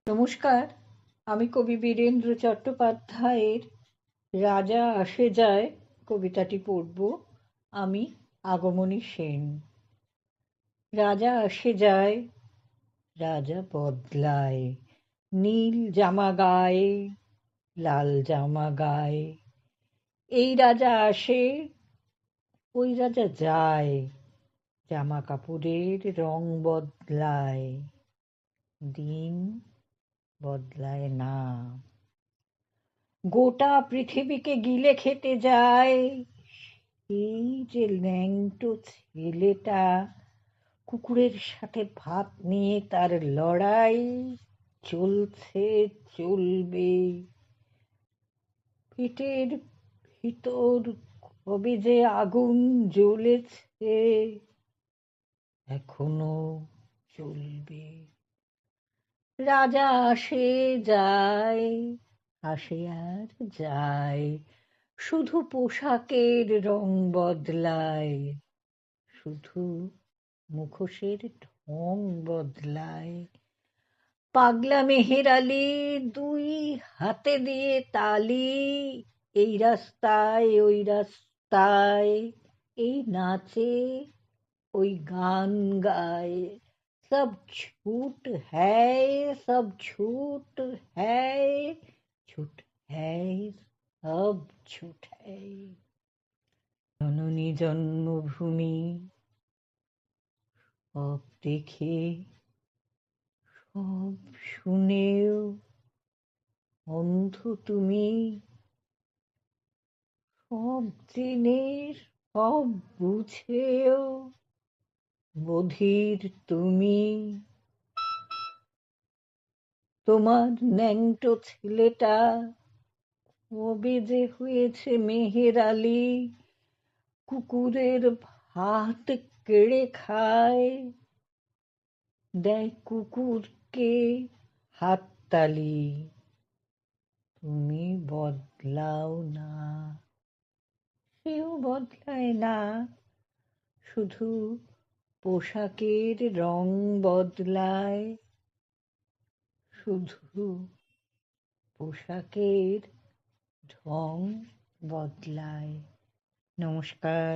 নমস্কার। আমি কবি বীরেন্দ্র চট্টোপাধ্যায়ের রাজা আসে যায় কবিতাটি পড়ব। আমি আগমনী সেন। রাজা আসে যায়, রাজা বদলায়, নীল জামা গায়ে, লাল জামা গায়ে। এই রাজা আসে, ওই রাজা যায়, জামা কাপড়ের রং বদলায়, দিন বদলায় না। গোটা পৃথিবীকে গিলে খেতে যায় এই যে ল্যাংটো ছেলেটা। কুকুরের সাথে ভাত নিয়ে তার লড়াই চলছে, চলবে। পেটের ভিতর কবে যে আগুন জ্বলেছে, এখনো চলবে। রাজা আসে যায়, আসে আর যায়, শুধু পোশাকের রং বদলায়, শুধু মুখোশের ঢং বদলায়। পাগলা মেহের আলি দুই হাতে দিয়ে তালি, এই রাস্তায় ওই রাস্তায়, এই নাচে ওই গান গায়। सब झूठ है, सब झूठ है, झूठ है, सब झूठ है। জননী জন্মভূমি সব দেখে, সব শুনেও অন্ধ তুমি, সব জেনে সব বুঝেও বধির তুমি। তোমার ন্যাংটো ছেলেটা কবে যে হয়েছে মেহের আলি, কুকুরের ভাত কেড়ে খায়, দেয় কুকুরকে হাততালি। তুমি বদলাও না, সেও বদলায় না, শুধু পোশাকের রং বদলায়, শুধু পোশাকের ঢং বদলায়। নমস্কার।